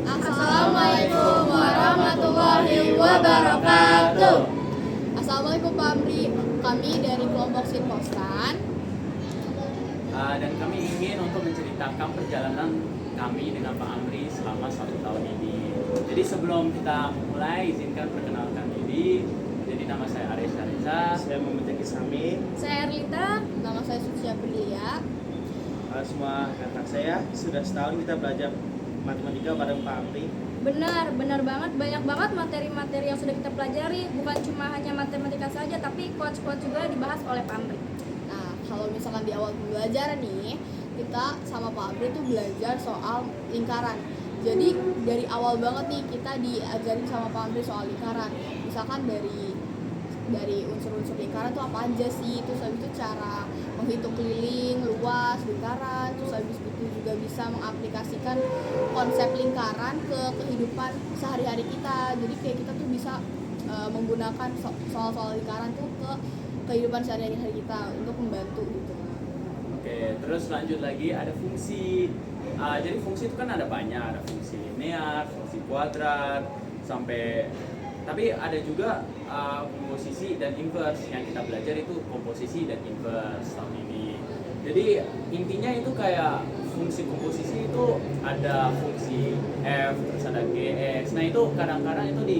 Assalamualaikum warahmatullahi wabarakatuh. Assalamualaikum Pak Amri. Kami dari kelompok Sinpostan. Dan kami ingin untuk menceritakan perjalanan kami dengan Pak Amri selama 1 tahun ini. Jadi sebelum kita mulai, izinkan perkenalkan diri. Jadi nama saya Aresya Reza. Saya Muhammad Sami. Saya Erlita. Nama saya Sucia Prilia. Semua kakak saya sudah setahun kita belajar matematika bareng Pak Amri. Benar banget, banyak banget materi-materi yang sudah kita pelajari. Bukan cuma hanya matematika saja, tapi quotes-quotes juga dibahas oleh Pak Amri. Nah, kalau misalkan di awal pembelajaran nih, kita sama Pak Amri tuh belajar soal lingkaran. Jadi dari awal banget nih kita diajarin sama Pak Amri soal lingkaran. Misalkan dari unsur-unsur lingkaran tuh apa aja sih, terus habis itu cara menghitung keliling, luas lingkaran, terus habis itu juga bisa mengaplikasikan konsep lingkaran ke kehidupan sehari-hari kita. Jadi kayak kita tuh bisa menggunakan soal-soal lingkaran tuh ke kehidupan sehari-hari kita untuk membantu gitu. Oke, terus lanjut lagi ada fungsi. Jadi fungsi itu kan ada banyak, ada fungsi linear, fungsi kuadrat, tapi ada juga komposisi dan inverse. Yang kita belajar itu komposisi dan inverse tahun ini. Jadi intinya itu kayak fungsi komposisi itu ada fungsi f, terus ada gx. Nah itu kadang-kadang itu di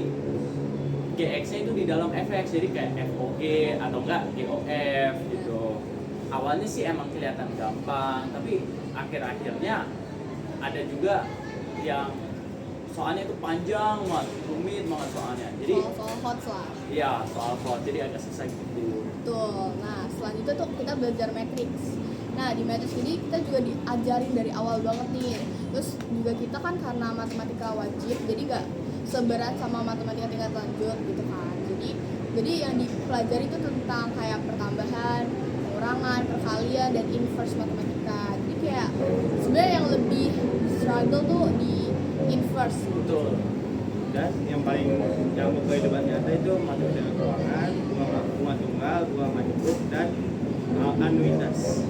gx-nya itu di dalam fx, jadi kayak fog atau enggak gof gitu. Awalnya sih emang kelihatan gampang, tapi akhir-akhirnya ada juga yang soalnya itu panjang banget, rumit banget soalnya. Jadi soal hot lah. iya, soal hot, jadi agak susah gitu. Betul. Nah, selanjutnya tuh kita belajar matriks. Nah, di matriks ini kita juga diajarin dari awal banget nih. Terus juga kita kan karena matematika wajib, jadi nggak seberat sama matematika tingkat lanjut gitu kan. Jadi yang dipelajari itu tentang kayak pertambahan, pengurangan, perkalian, dan inverse matematika. Jadi kayak sebenarnya yang lebih struggle tuh di inverse. Betul. Dan yang paling yang kehidupan nyata itu matematika keuangan, bunga tunggal, bunga majemuk, dan anuitas.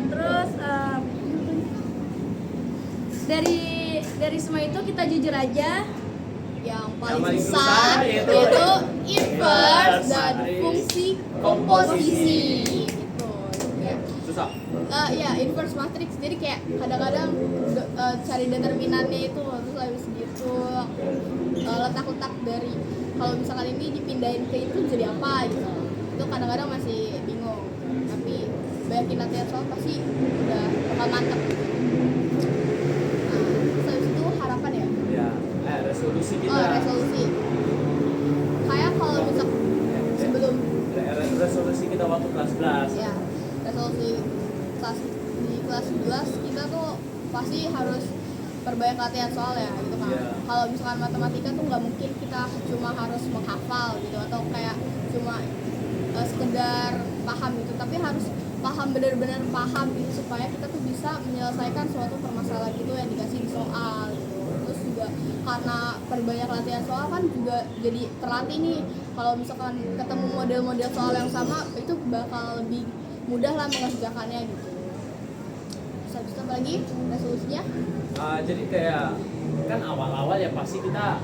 Terus dari semua itu kita jujur aja, Yang paling paling susah susah yaitu inverse dan fungsi komposisi gitu. Kayak, Susah. ya inverse matrix, jadi kayak kadang-kadang cari determinannya itu, terus habis gitu letak-letak dari kalau misalkan ini dipindahin ke itu jadi apa gitu, itu kadang-kadang masih bingung, tapi banyakin latihan soal pasti udah bakal mantep gitu. Nah, terus habis itu harapan ya. Ya, resolusi kita. Oh, resolusi. Kayak kalau misal sebelum Resolusi kita waktu kelas 11. ya resolusi di kelas 11 kita tuh pasti harus perbanyak latihan soal ya gitu kan. Iya. Kalau misalkan matematika tuh nggak mungkin kita cuma harus menghafal gitu atau kayak cuma sekedar paham gitu, tapi harus paham, benar-benar paham gitu supaya kita tuh bisa menyelesaikan suatu permasalahan gitu yang dikasih di soal gitu. Terus juga karena perbanyak latihan soal kan juga jadi terlatih nih, kalau misalkan ketemu model-model soal yang sama itu bakal lebih mudah lah mengerjakannya gitu. Terus habis itu apa lagi resolusinya? Jadi kayak kan awal-awal ya pasti kita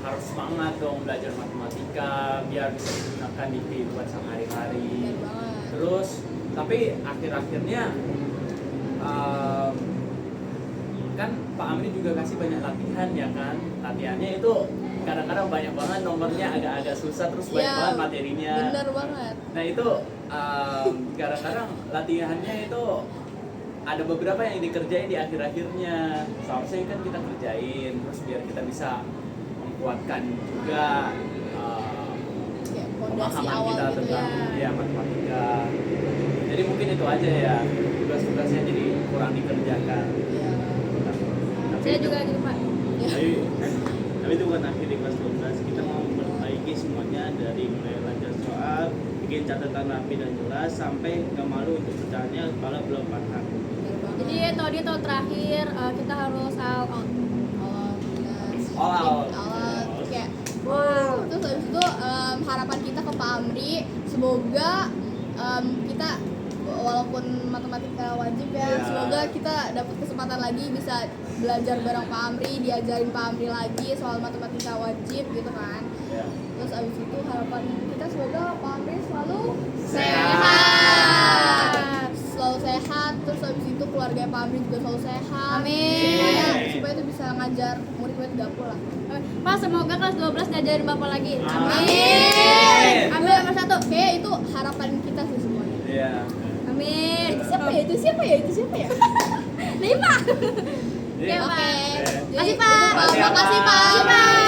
harus semangat dong belajar matematika biar bisa digunakan di kehidupan sehari-hari. Benar banget. Terus tapi akhir-akhirnya kan Pak Amri juga kasih banyak latihan ya kan. Latihannya itu kadang-kadang banyak banget nomornya, agak-agak susah, terus banyak Ya, banget materinya. bener banget. Nah itu kadang-kadang latihannya itu ada beberapa yang dikerjain di akhir-akhirnya. Seharusnya kan kita kerjain terus biar kita bisa menguatkan juga Kayak fondasi pemahaman awal kita gitu tentang ya. matematika. Jadi mungkin itu aja ya, tugas-tugasnya jadi kurang dikerjakan. Iya. saya juga gitu Pak. Ya. Tapi itu bukan akhir di kelas 12. Kita mau memperbaiki semuanya dari mulai belajar soal, bikin catatan rapi dan jelas, sampai nggak malu untuk bertanya kalau belum paham. Bener banget. Jadi tahun terakhir kita harus all out. All out. Kayak wow. Terus habis itu harapan kita ke Pak Amri, semoga kita walaupun matematika wajib ya, Iya. semoga kita dapat kesempatan lagi bisa belajar bareng Pak Amri, diajarin Pak Amri lagi soal matematika wajib gitu kan. Ya. Terus abis itu harapan kita semoga Pak Amri selalu Sehat. selalu sehat. Terus abis itu keluarga Pak Amri juga selalu sehat. Amin. Supaya itu bisa ngajar murid-murid dapur lah. Pak, semoga kelas 12 ngajarin Bapak lagi. Amin. Ambil nomor 1. Kayak itu harapan kita sih semuanya. Iya. Amin. Siapa ya? Itu siapa ya? Itu siapa ya? 5. Iya. Oke, Pak. Oke. Makasih, Pak. Makasih, Pak. Makasih, Pak.